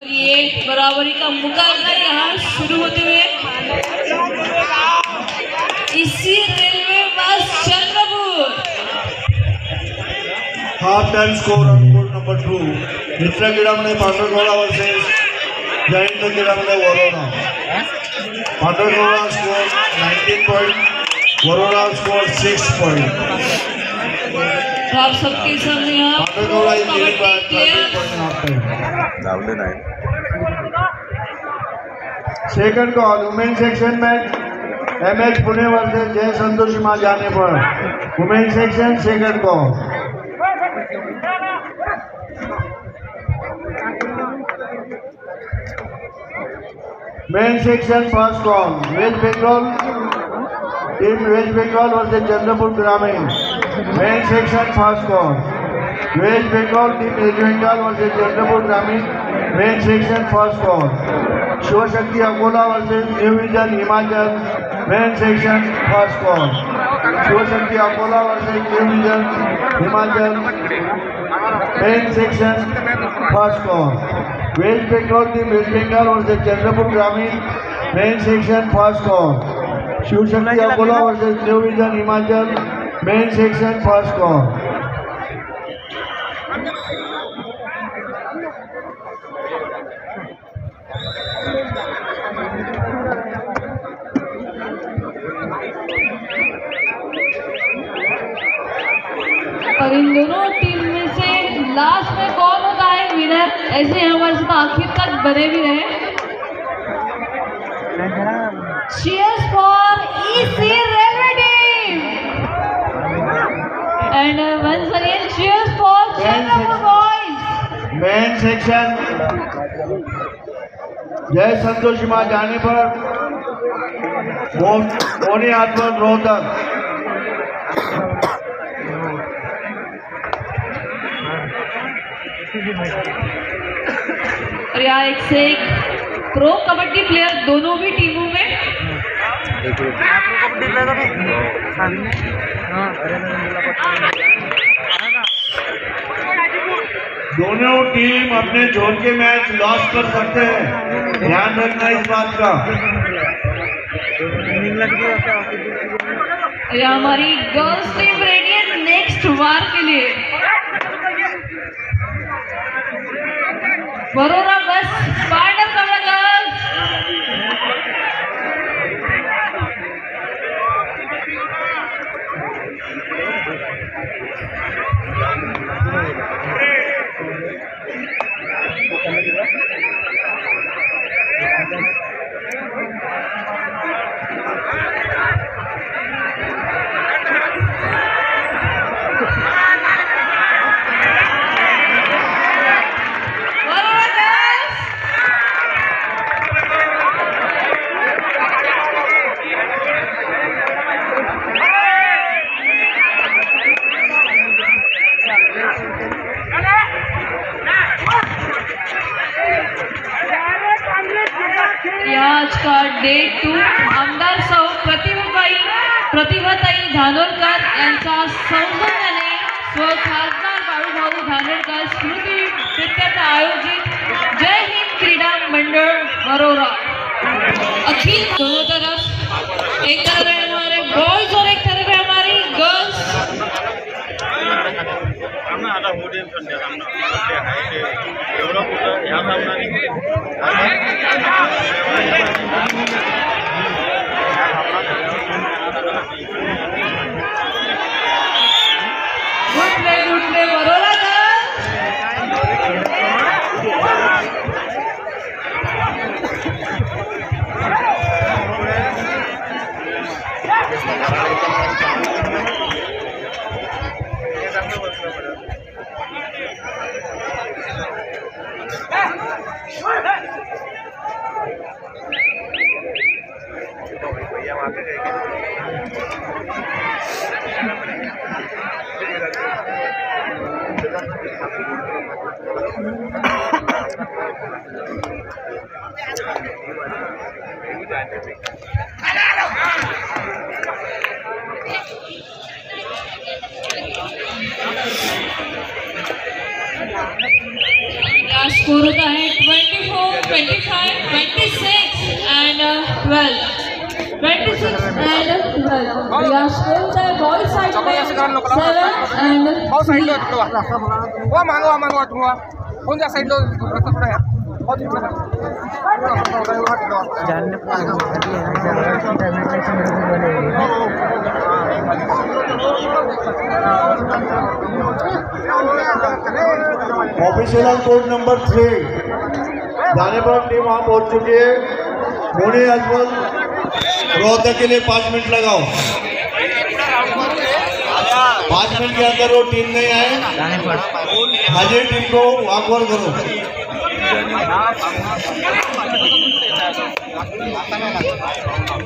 ये बराबरी का मुकाबला यहाँ शुरू होते हुए इसी रेलवे बस Chandrapur half time score on court number 2 मित्र क्रीडामध्ये पांढरकवडा वर्सेस जयंत क्रीडामध्ये Warora. Pandharkawada score 19 point, Warora score 6 point. आप सबके सामने यहाँ Pandharkawada is leading by 13 point half time. Second call women section में एमएच पुणे वर्सेस जय संतोषी मां जाने पर. Women section second call. Men section first call. West Bengal team West Bengal versus Chandrapur ग्रामीण. Men section first call. West Bengal team West Bengal versus Chandrapur ग्रामीण. Men section first call. Shivshakti Akola versus new vision Himachal. Men section first call. Shivshakti Akola versus new vision Himachal. Men section first call. West Bengal team West Bengal versus Chandrapur ग्रामीण. Men section first call. Shivshakti Akola versus new vision Himachal. Men section first call. और इन दोनों team में से last में कौन होता है विनर, ऐसे हमारे साथ आखिर तक बने भी रहे. Cheers for EC Railway team and once again cheers for Chandrapur boys. Main section जय संतोषी मां जाने पर मोनी आत्मन रोहतक. और यहाँ एक से एक प्रो कबड्डी प्लेयर दोनों भी टीमों में. दोनों टीम अपने जोन के मैच लॉस कर सकते हैं, ध्यान रखना इस बात का. यहाँ हमारी गर्ल्स टीम रेडी है नेक्स्ट वार के लिए. वरोरा बस पांढरकवडा गर्ल्स. आज का डे 2 आमदार सौ प्रतिभाताई धानोरकर यांच्या सौजन्याने स्व खासदार बाळूभाऊ धानोरकर स्मृती प्रीत्यर्थ आयोजित जय हिंद क्रीडा मंडळ वरोरा. अखिल दोनों तरफ, एक तरफ है हमारे बॉयज और एक तरफ है हमारी girls. Good play Warora score होता है 24 25, 26 and 12. 26 and 12. We are still the boys side में 7 and 3. ऑफिशियल कोड नंबर 3 जाने पर टीम वहाँ पहुँच चुकी है। मोनी अजमल रोहतक के लिए 5 मिनट लगाओ। 5 मिनट के अंदर वो टीम नहीं आए, हाजिर टीम को वॉक ओवर करो।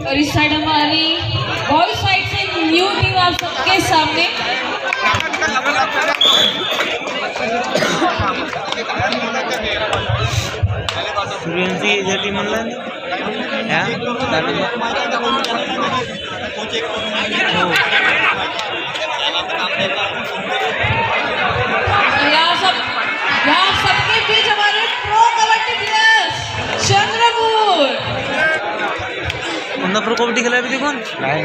और इस साइड हमारी बॉय साइड से न्यू टीम आप सबके सामने। सूर्यवंशी इधर टीम म्हणला यहाँ सबके बीच हमारे प्रो कबड्डी प्लेयर्स चंद्रपुर। पुन्हा प्रो कबड्डी खेळायला बी कोण नाही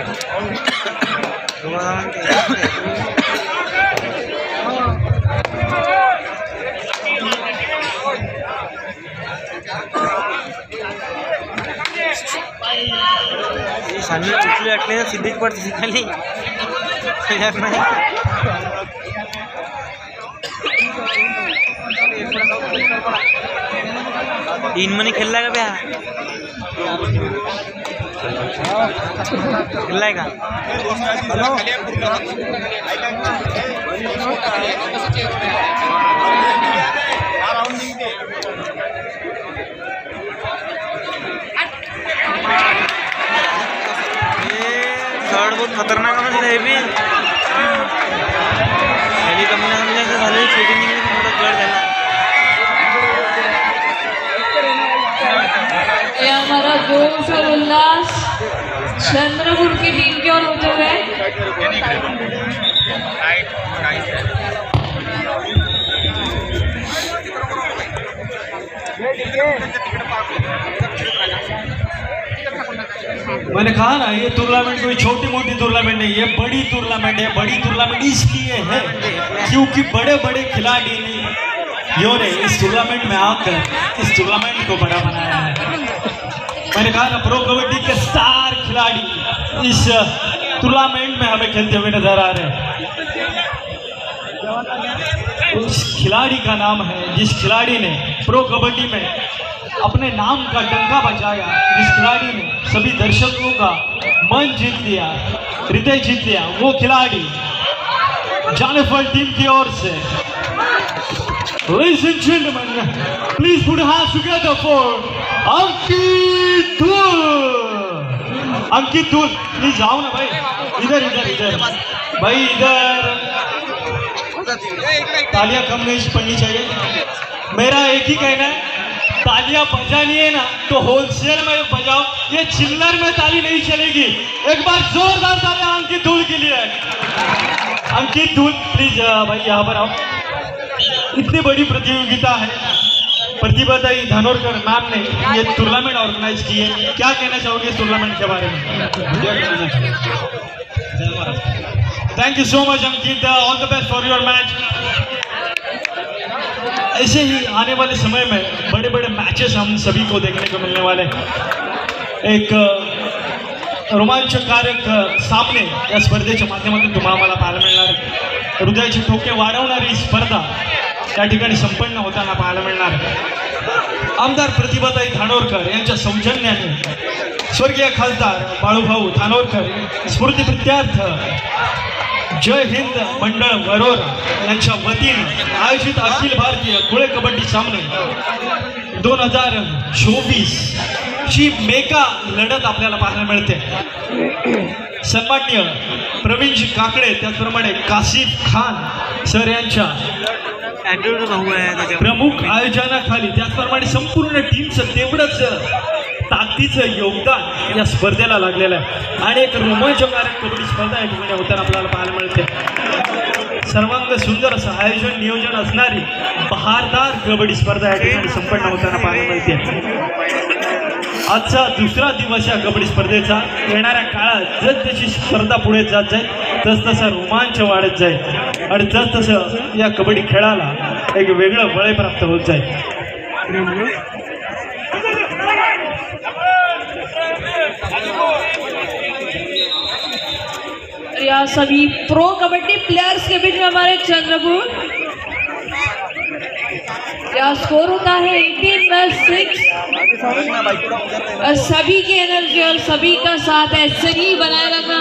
सामने चुकले अटले सिद्धीच पडते खाली नाही इन मनी खेलला का ब्या खेललाय का बहुत खतरनाक म्हणजे हे बी खाली कमी ना कमी जास्त झालं शूटिंग थोडं गड झाला। ये हमारा जोश और उल्लास चंद्रपुर की टीम की ओर होते हुए मैंने कहा ना ये टूर्नामेंट कोई छोटी मोटी टूर्नामेंट नहीं, ये बड़ी टूर्नामेंट है। बड़ी टूर्नामेंट इसलिए है क्योंकि बड़े बड़े खिलाड़ी ने इस टूर्नामेंट में आकर इस टूर्नामेंट को बड़ा बनाया है। मैंने कहा ना प्रो कबड्डी के स्टार खिलाड़ी इस टूर्नामेंट में हमें खेलते हुए नजर आ रहे हैं। उस खिलाड़ी का नाम है, जिस खिलाड़ी ने प्रो कबड्डी में अपने नाम का डंका बजाया, जिस खिलाड़ी ने सभी दर्शकों का मन जीत लिया, हृदय जीत लिया, वो खिलाड़ी जानेफल टीम की ओर से Ladies and gentlemen, please put your hands together for अंकित धूल। अंकित धूल, प्लीज आओ ना भाई, इधर इधर इधर भाई, इधर तालियां कम नहीं पड़नी चाहिए। मेरा एक ही कहना है, तालियां बजानी है ना तो होलसेल में बजाओ, ये चिल्लर में ताली नहीं चलेगी। एक बार जोरदार तालियां अंकित धूल के लिए। अंकित धूल प्लीज भाई यहाँ पर आओ। इतनी बड़ी प्रतियोगिता है, प्रतिभाताई धानोरकर मैम ने ये टूर्नामेंट ऑर्गेनाइज की है, क्या कहना चाहोगे इस टूर्नामेंट के बारे में? Thank you so much Ankit, all the best for your match. ऐसे ही आने वाले समय में बड़े बड़े मैचेस हम सभी को देखने को मिलने वाले। एक रोमांचकारक सामने या स्पर्धेच्या माध्यमातून तुम्हाला मला पाहायला मिळणार आहे। हृदयाचे ठोके वाढवणारी स्पर्धा त्या ठिकाणी संपन्न होताना पाहायला मिळणार आहे। आमदार प्रतिभाताई धानोरकर यांच्या सौजन्याने स्वर्गीय खासदार बाळूभाऊ धानोरकर स्मृतिप्रित्यर्थ जय हिंद मंडळ वरोरा यांच्या वतीने आयोजित अखिल भारतीय खुले कबड्डी सामने 2024 ची मेगा लढत आपल्याला पाहायला मिळते। सन्माननीय प्रवीणजी काकडे, त्याचप्रमाणे कासिफ खान सर यांच्या प्रमुख आयोजनाखाली, त्याचप्रमाणे संपूर्ण टीमचं तेवढंच ताकदीचं योगदान या स्पर्धेला लागलेलं आहे आणि एक रोमांचकारक कबड्डी स्पर्धा या ठिकाणी होताना आपल्याला पाहायला मिळते। सर्वांग सुंदर असं आयोजन नियोजन असणारी बहारदार कबड्डी स्पर्धा या ठिकाणी संपन्न होताना पाहायला मिळते। आजचा दुसरा दिवस या कबड्डी स्पर्धेचा येणाऱ्या काळात जस जशी स्पर्धा पुढे जात जाईल तस तसा रोमांच वाढत जाईल आणि तस तसं या कबड्डी खेळाला एक वेगळं बळ प्राप्त होत जाईल। या सभी प्रो कबड्डी प्लेयर्स के बीच में हमारे चंद्रपुर या स्कोर होता है 18-6 और सभी की एनर्जी और सभी का साथ ऐसे ही बनाए रखना।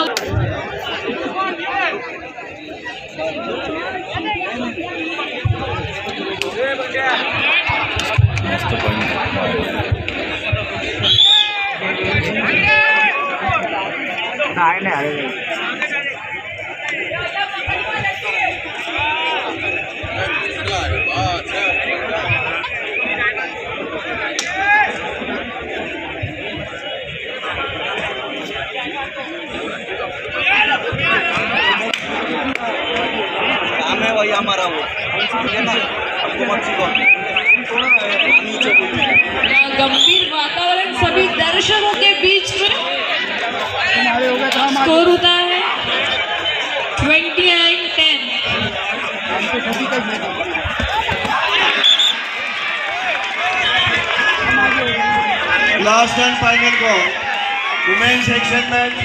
हमारा वो गंभीर वातावरण सभी दर्शकों के बीच में स्कोर होता है 29-10। Last and final call. Women's section match.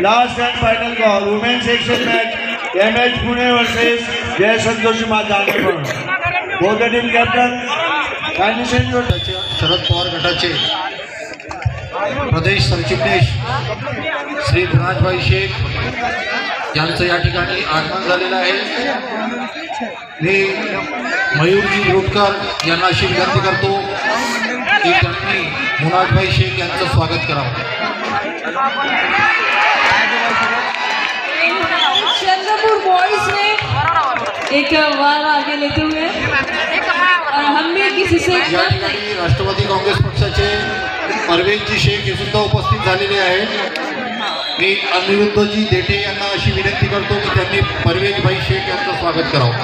Last and final call. Women's section match. MH Pune versus Jai Santoshi Madanapur. Both the team captain. Kindly send your Sharad Pawar गटाचे प्रदेश सरचिटणीस श्री धनाजभाई शेख यांचं या ठिकाणी आगमन झालेलं आहे। मी मयूरजी रोटकर यांना अशी विनंती करतो की त्यांनी मुनाजभाई शेख यांचं स्वागत करावं। चंद्रपुर बॉयज ने एक वार आगे लेते हुए और हम भी किसी से या ठिकाणी राष्ट्रवादी काँग्रेस पक्षाचे परवेजजी शेख हे सुद्धा उपस्थित झालेले आहेत। मी अनिरुद्धजी देठे यांना अशी विनंती करतो की त्यांनी परवेजभाई शेख यांचं स्वागत करावं।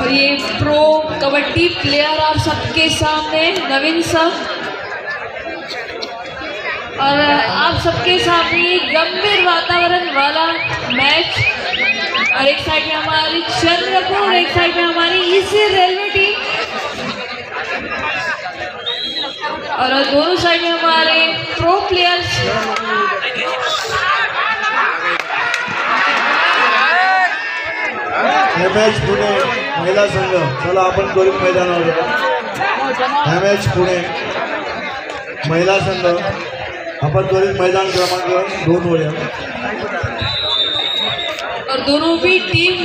और ये प्रो कबड्डी प्लेयर आप सबके सामने नवीन सर और आप सबके सामने गंभीर वातावरण वाला मैच और एक साइड में हमारी चंद्रपुर एक साइड में हमारी इसी रेलवे टीम और दोनों साइड में हमारे प्रो प्लेयर्स। MH पुणे महिला संघ चला आपण त्वरित मैदानावर येतो। MH पुणे महिला संघ अपन त्वरित मैदान क्रमांक 2 वर या। और दोनों भी टीम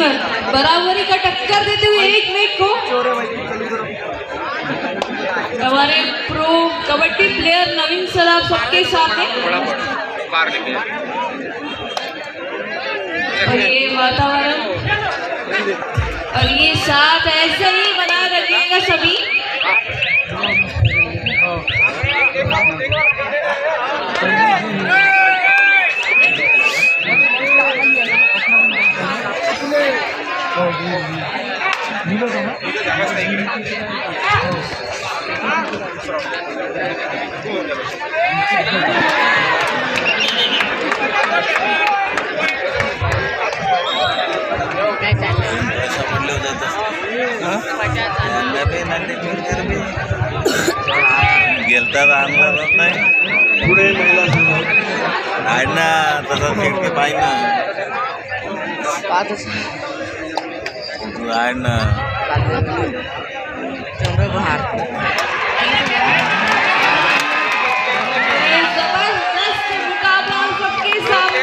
बराबरी का टक्कर देते हुए एक मैच को हमारे प्रो कबड्डी प्लेयर नवीन सर आप सबके साथ हैं और ये वातावरण और ये साथ ऐसे ही बनाए रखिएगा सभी। गेलता आणला नाही पुढे महिला संघ आहे ना तसं खेळके पाहिजे ना आहे ना जबरदस्त मुकाबला सबके सामने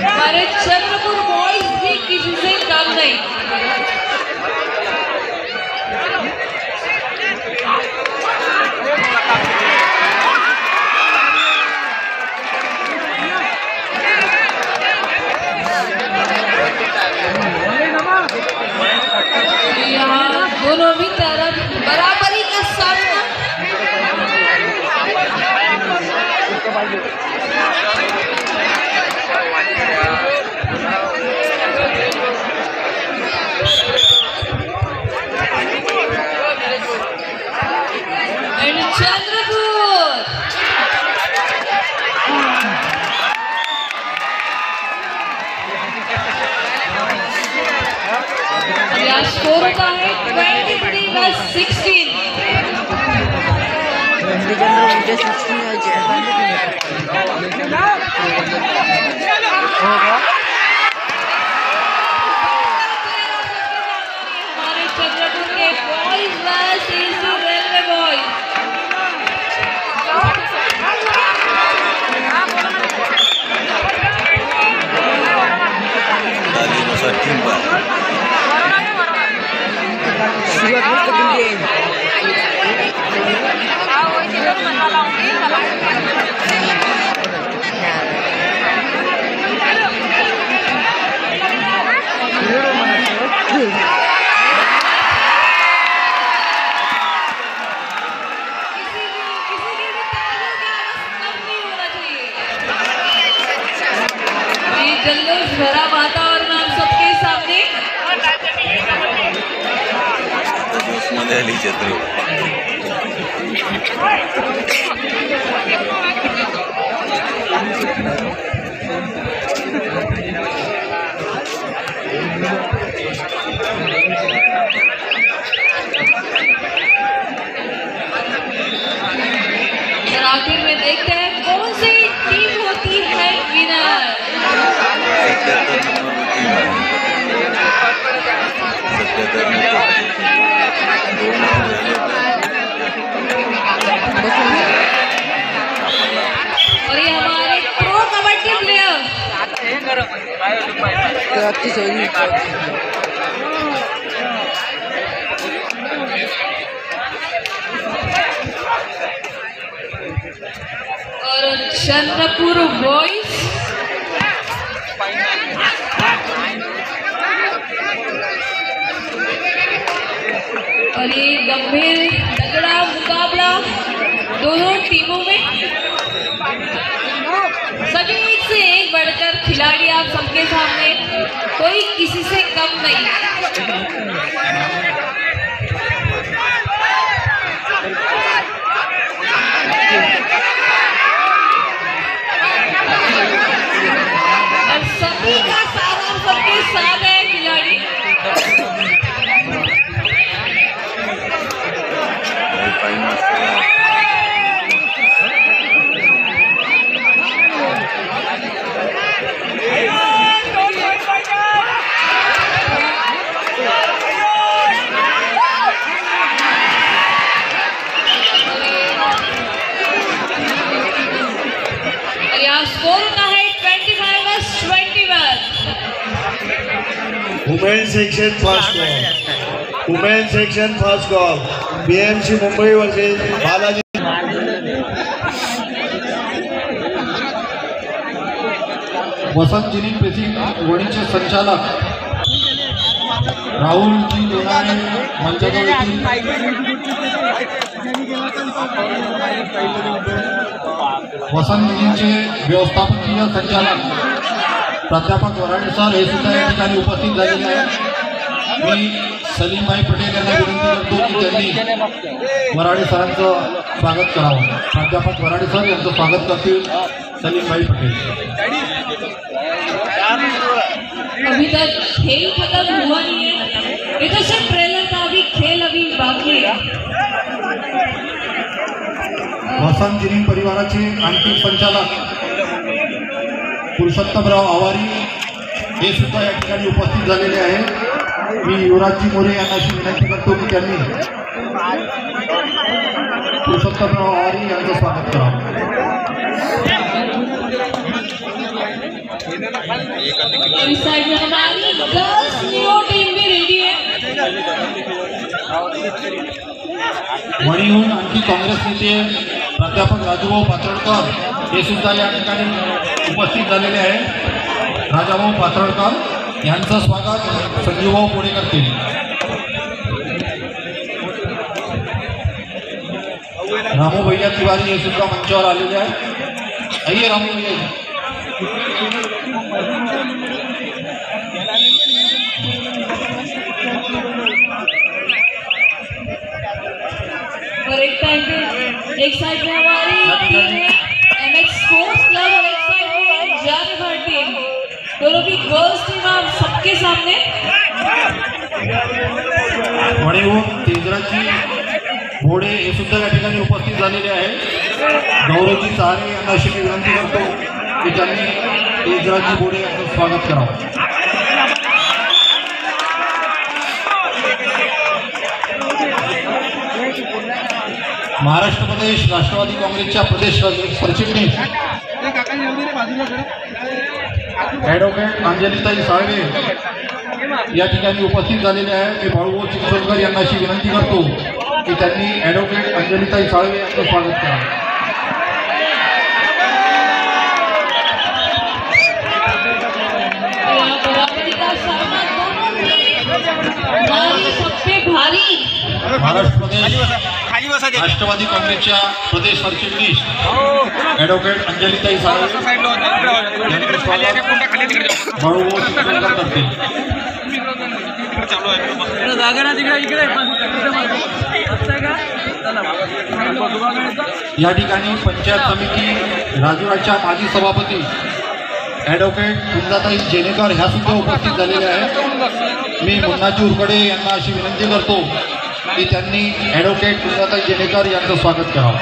हमारे चंद्रपुर बॉयज भी किसी से कम नहीं। and Chandrapur. यह स्कोर होता है 23-16. हमारे चंद्रपुर के बॉयज वर्सेस रेलवे बॉयज. जल्लोष भरा वातावरण आप सबके सामने. और आखिर में देखते हैं कौन सी टीम होती है विनर. और ये हमारे प्रो कबड्डी प्लेयर और चंद्रपुर बॉयज और ये गंभीर तगड़ा मुकाबला दोनों टीमों में. सभी एक से एक बढ़कर खिलाड़ी आप सबके सामने, कोई किसी से कम नहीं. और सभी का साथ आप सबके साथ है खिलाड़ी. स्कोर होता है 25-21. Women section first call. Women section first call. BMC Mumbai versus Balaji. Vasant ginning pressing वणीचे संचालक राहुल जी लोणारे मंचाजवळ येतील. वसंत जिनिंगचे व्यवस्थापकीय संचालक प्राध्यापक वराडे सर हे सुद्धा या ठिकाणी उपस्थित झालेले आहेत. मी सलीमभाई पटेल यांना विनंती करतो की त्यांनी वराडे सरांचं स्वागत करावं. प्राध्यापक वराडे सर यांचं स्वागत करतील सलीमभाई पटेल. अभी तक खेल खत्म हुआ नहीं है, ये तो सिर्फ ट्रेलर था. अभी खेल अभी बाकी है. वसंत जिनिंग परिवाराचे आणखी संचालक पुरुषोत्तमराव आवारी हे सुद्धा या ठिकाणी उपस्थित झालेले आहेत. मी युवराजजी मोरे यांना अशी विनंती करतो की त्यांनी पुरुषोत्तमराव आवारी यांचं स्वागत करावं. इस साइड में हमारी गर्ल्स न्यू टीम भी रेडी है. वणीहून आणखी काँग्रेस नेते प्राध्यापक राजूभाऊ पातळकर हे सुद्धा या ठिकाणी उपस्थित झालेले आहेत. राजाभाऊ पातळकर यांचं स्वागत संजीवभाऊ पुढे करतील. रामू भैया तिवारी हे सुद्धा मंचावर आलेले आहेत. आइए रामू भैया. और एक टाइम पे एक साइड में हमारी टीम है MX स्पोर्ट्स क्लब और एक साइड में जानवर टीम, दोनों की गर्ल्स टीम आप सबके सामने। मणिहून तेजराची घोडे हे सुद्धा या ठिकाणी उपस्थित झालेले आहे। गौरवजी सहारे यांना अशी मी विनंती करतो की त्यांनी तेजराजी घोडे यांचं स्वागत करावं। महाराष्ट्र प्रदेश राष्ट्रवादी काँग्रेसच्या प्रदेश सरचिटणीस ॲडव्होकेट अंजलीताई साळवे या ठिकाणी उपस्थित झालेले आहे। मी बाळूभाऊ चिंचोलकर यांना अशी विनंती करतो की त्यांनी ॲडव्होकेट अंजलीताई साळवे यांचं स्वागत करावं। महाराष्ट्र प्रदेश राष्ट्रवादी काँग्रेसच्या प्रदेश सरचिटणीस ॲडव्होकेट अंजलीताई साळवे यांचं स्वागत बाळूभाऊ चिंचोलकर करतील। या ठिकाणी पंचायत समिती राजुराच्या माजी सभापती ॲडव्होकेट कुंदाताई जेनेकर ह्या सुद्धा उपस्थित झालेल्या आहेत। मी मुन्नाजी उरकडे यांना अशी विनंती करतो की त्यांनी ॲडव्होकेट कुंदाताई जेनेकर यांचं स्वागत करावं।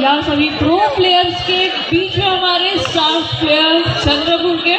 या सभी प्रो प्लेयर्स के बीच में हमारे स्टार प्लेयर चंद्रपुर के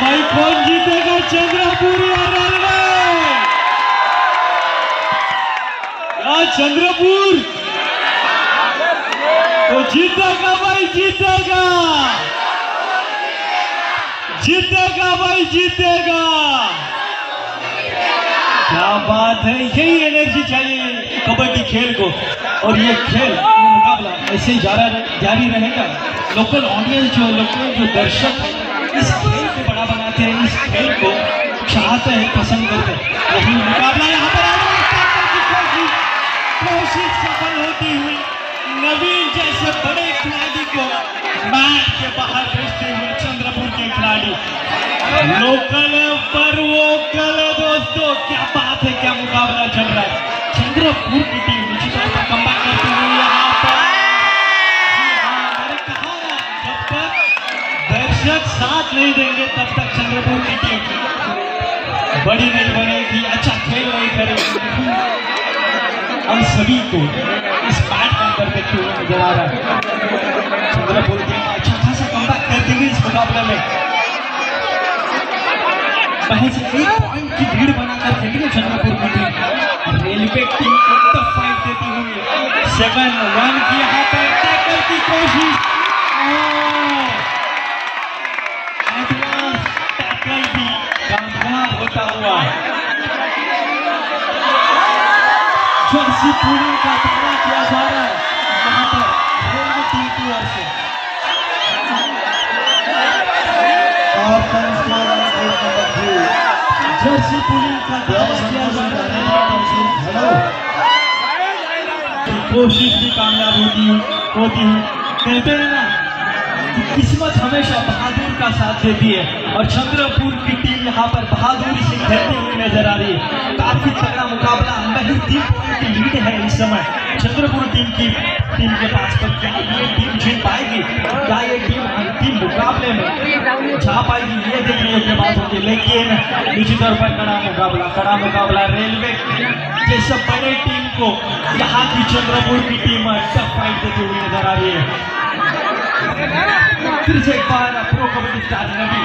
भाई कौन जीतेगा? चंद्रपुर या रेलवे? चंद्रपुर तो जीतेगा भाई, जीतेगा जीतेगा भाई, जीतेगा। क्या बात है, यही एनर्जी चाहिए कबड्डी खेल को। और ये खेल, ये मुकाबला ऐसे ही जारी रहेगा। लोकल ऑडियंस जो दर्शक इस खेल को बड़ा बनाते हैं, इस खेल को चाहते हैं, पसंद करते हैं। यही मुकाबला यहाँ पर कोशिश सफल होती हुई नवीन जैसे बड़े खिलाड़ी को मैच के बाहर भेजते हुए चंद्रपुर के खिलाड़ी लोकल पर वोकल। दोस्तों क्या बात है, क्या मुकाबला चल रहा है। चंद्रपुर की टीम निश्चित तौर पर कमबैक करती हुई यहाँ पर। मैंने कहा जब तक दर्शक साथ नहीं देंगे तब तक चंद्रपुर की टीम बड़ी नहीं बनेगी, अच्छा खेल नहीं करेगी। हम सभी को इस मैच का अंदर देखते हुए नजर आ रहा है। चंद्रपुर टीम अच्छा खासा कमबैक करती हुई इस मुकाबले में महज 1 पॉइंट की लीड बनाकर खेली है चंद्रपुर की टीम। रेलवे टीम को टफ फाइट देती हुई 7-1 की यहाँ पर टैकल की कोशिश, टैकल भी कामयाब होता हुआ। जर्सी पूरी का दावा किया जा रहा है यहाँ पर रेलवे टीम की ओर से। जर्सी पूरी का दावा किया जा रहा है, कोशिश भी कामयाब होती है। होती है। कहते हैं ना कि किस्मत हमेशा बहादुर का साथ देती है और चंद्रपुर की टीम यहाँ पर बहादुरी से खेलती हुई नजर आ रही है। काफी तगड़ा मुकाबला, महज 3 पॉइंट की लीड है इस समय चंद्रपुर टीम के पास। पर क्या ये टीम जीत पाएगी, क्या ये टीम अंतिम मुकाबले में जा पाएगी, ये देखने योग्य बात होगी। लेकिन निश्चित तौर पर कड़ा मुकाबला रेलवे जैसे बड़े टीम को यहाँ की चंद्रपुर की टीम टफ फाइट देती हुई नजर आ रही है। फिर से एक बार pro kabaddi star Nabi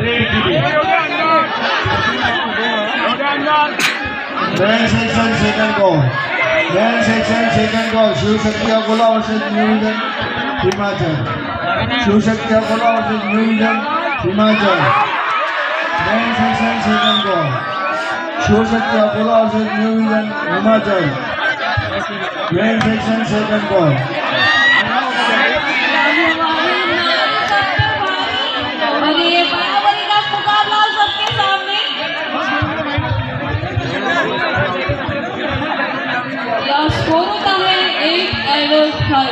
raid के लिए men section second call Shiv Shakti Akola versus new vision Himachal. Shiv Shakti Akola versus new vision Himachal. Men section second call Shiv Shakti Akola versus new vision Himachal. Men section second call और ये बराबरी का मुकाबला सबके सामने। यह स्कोर होता है 8-5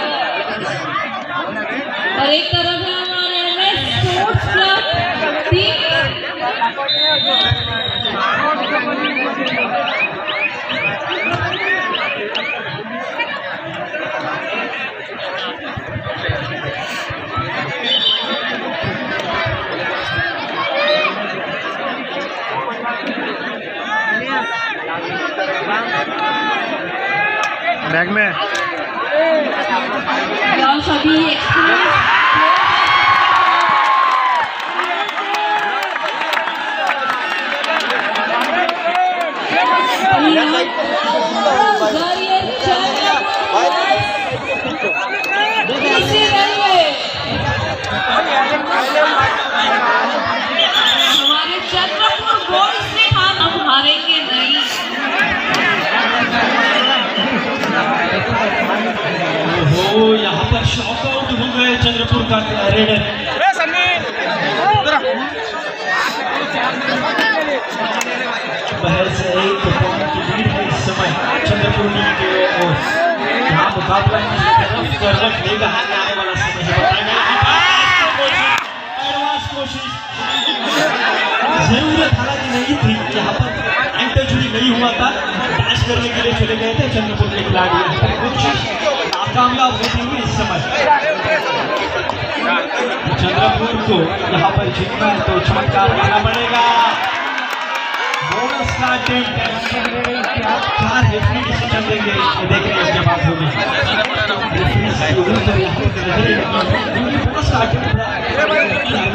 और एक तरफ है हमारे MS sports club team. Bag में सभी हमारे चंद्रपुर बॉयज से हम हारेंगे नहीं। ओहो, यहाँ पर शॉकआउट हो गए चंद्रपुर का रेडर। पहल से एक पॉइंट की लीड है इस समय चंद्रपुर टीम के ओर। यहाँ मुकाबला तरफ करवट लेगा आने वाला समय है बताएंगे। एडवांस कोशिश जरूरत हालांकि नहीं थी, यहाँ पर एंटर जुड़ी नहीं हुआ था, डैश करने के लिए चले गए थे चंद्रपुर के खिलाड़ी। कोशिश नाकामयाब होती हुई इस समय चंद्रपुर को यहाँ पर जीतना है तो चमत्कार करना पड़ेगा। बोनस का क्या रेफरी डिसीजन देंगे देखने योग्य बात होगी। बोनस का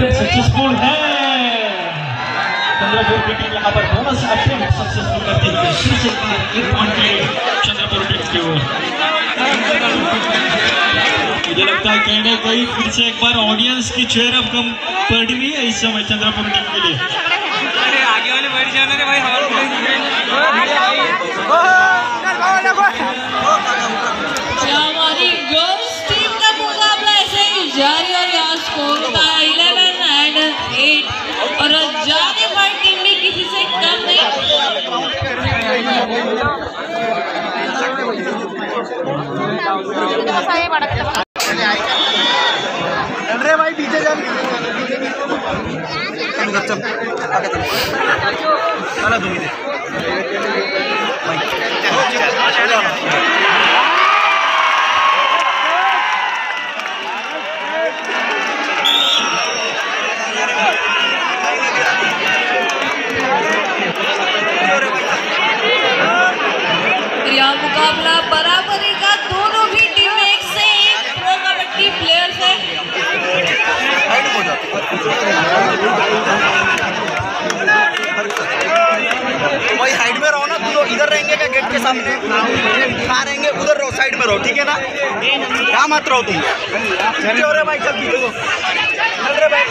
सक्सेसफुल है चंद्रपुर की टीम, यहाँ पर बोनस अटेम्प्ट सक्सेसफुल करती है। फिर से एक पॉइंट के लिए चंद्रपुर टीम की ओर। मुझे लगता है कहीं ना कहीं फिर से एक बार ऑडियंस की चेयर अप कम पड़ रही है इस समय चंद्रपुर टीम के लिए। आगे वाले बैठ जाने रे भाई, हमारी गर्ल्स टीम का मुकाबला ऐसे ही जारी और यहाँ स्कोर होता है 11-8 और जाने वाली टीम भी किसी से कम नहीं। रे भाई पीछे जा यह मुकाबला बराबरी का, दोनों भी टीम एक से एक प्रो कबड्डी प्लेयर्स है। भाई साइड में रहो ना, तुम लोग इधर रहेंगे क्या गेट के सामने? कहाँ रहेंगे? उधर रहो, साइड में रहो, ठीक है ना? यहाँ मत रहो तुम। चलो रे भाई, चल रे भाई।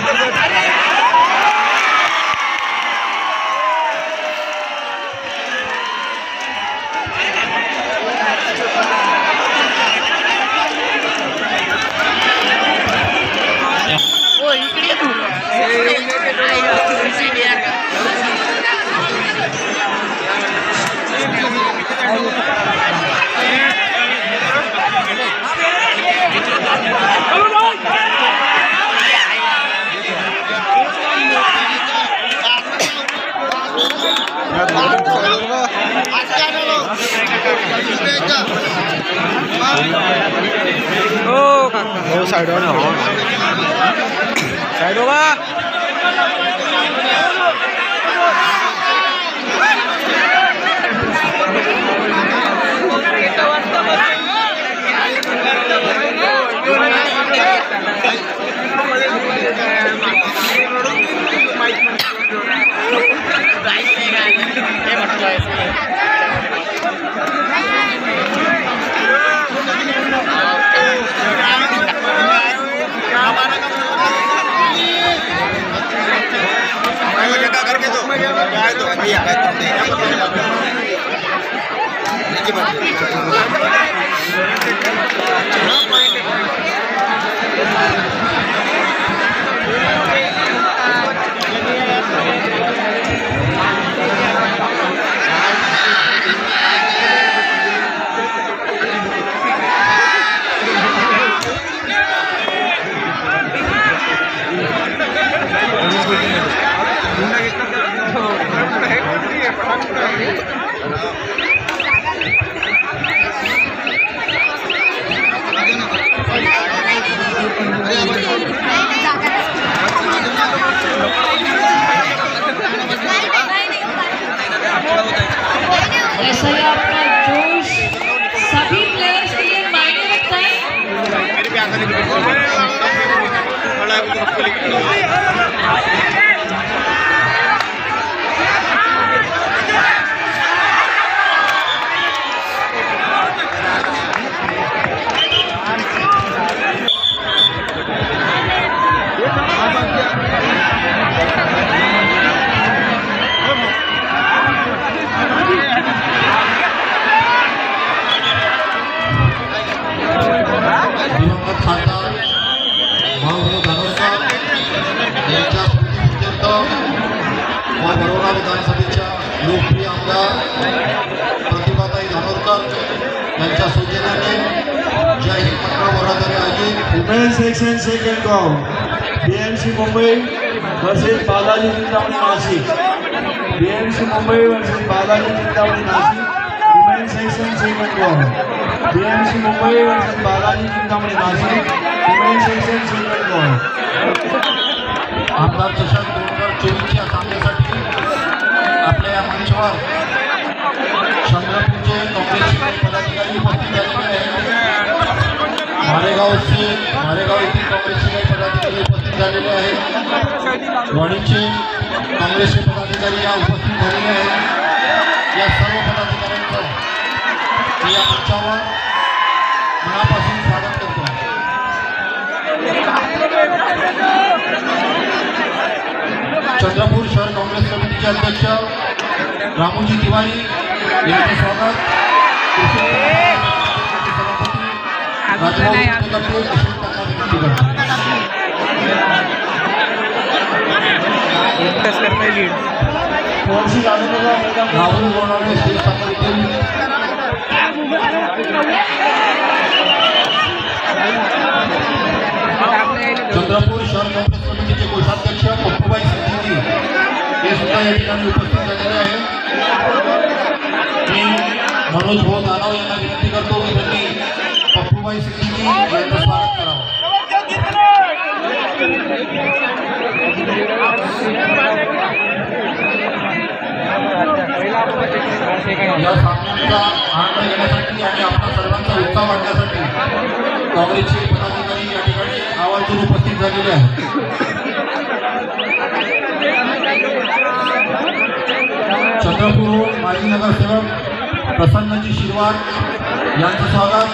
ऐसा ही आपका जोश सभी प्लेयर्स के लिए मायने रखता है। दिवंगत खासदार भाऊभाऊ धानोरकर यांच्या स्मृतीप्रीत्यर्थ व वरोरा विधानसभेच्या लोकप्रिय आमदार प्रतिभाताई धानोरकर यांच्या सौजन्याने जय हिंद मंडळ वरोराद्वारे आयोजित women section second round BMC Mumbai versus Balaji Chintamani Nashik. BMC Mumbai versus Balaji Chintamani Nashik women section second round. BMC Mumbai versus Balaji Chintamani Nashik women section second round. आमदार चषक 2024च्या सामन्यासाठी आपल्या या मंचावर चंद्रपूरचे काँग्रेसचे पदाधिकारी उपस्थित झालेले आहेत। मारेगाव येथील काँग्रेसचे काही पदाधिकारी उपस्थित झालेले आहेत। वाणीचे काँग्रेसचे पदाधिकारी या उपस्थित झालेले आहेत। या सर्व पदाधिकाऱ्यांचं मी या मंचावर मनापासून स्वागत करतो। चंद्रपूर शहर काँग्रेस कमिटीचे अध्यक्ष रामूजी तिवारी यांचे स्वागत। राहुल गोनावळे श्री साखर चंद्रपूर शहर काँग्रेस कमिटीचे कोषाध्यक्ष पप्पूबाई सिद्दीकी हे सुद्धा या ठिकाणी उपस्थित झालेले आहेत। मी मनोज भाऊ दानव यांना विनंती करतो की त्यांनी पप्पूबाई सिद्दीकी यांचं स्वागत करावं। या सामन्यांचा आनंद घेण्यासाठी आणि आपल्या सर्वांचा उत्साह वाढण्यासाठी काँग्रेसचे पदाधिकारी या ठिकाणी आवर्जून उपस्थित झालेले आहेत। चंद्रपूर माजी नगरसेवक प्रसन्नजी शिरवार यांचं स्वागत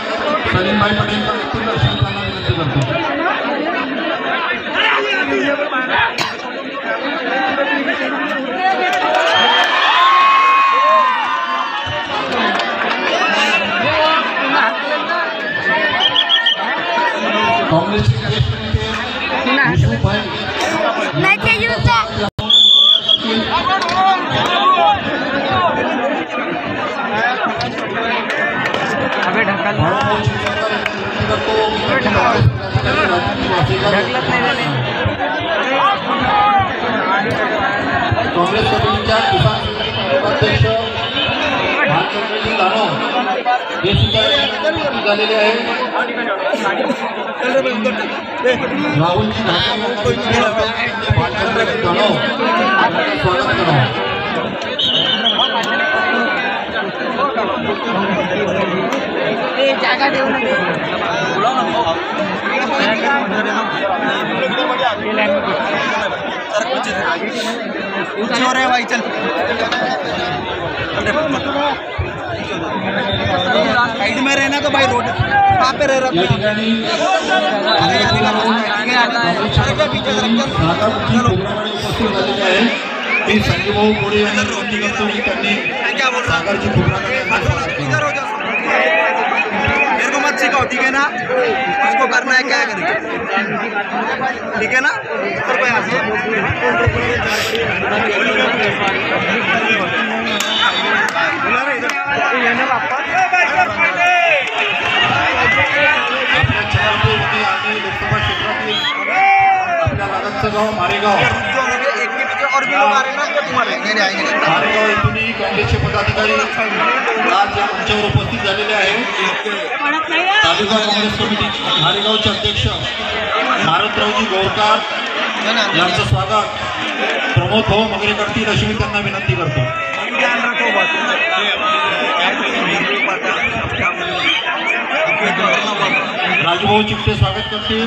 सलीमभाई पटेल देखील दर्शकांना विनंती करतो। काँग्रेसचे ज्येष्ठ नेते विष्णूभाई काँग्रेस कमिटीच्या किसान अध्यक्ष भालचंद्रजी दानव हे सुद्धा उपस्थित झालेले आहे. राहुलजी स्वागत करा. जागा देऊ नये. ऊंची भाई चल. साइड में रहना तो भाई रोड कहाँ पे रह रहा या ठिकाणी उपस्थित झालेले आहे. मी संजयभाऊ मोरे यांना विनंती करतो की त्यांनी सागरची इधर हो जाओ. मेरे को मत सिखाओ, ठीक है ना? उसको करना है क्या करें, ठीक है ना? ऊपर पे आ आपल्या चंद्रपूरमध्ये आणि लोकसभा क्षेत्रातील आपल्या लगतचं गाव मारेगाव. मारेगाव इथूनही काँग्रेसचे पदाधिकारी आज या मंचावर उपस्थित झालेले आहेत. तालुका काँग्रेस कमिटी मारेगावचे अध्यक्ष भारतरावजी गोरकार यांचं स्वागत प्रमोद भाऊ मगरे करतील अशी मी त्यांना विनंती करतो. राजूभाऊ चिपटे स्वागत करतील.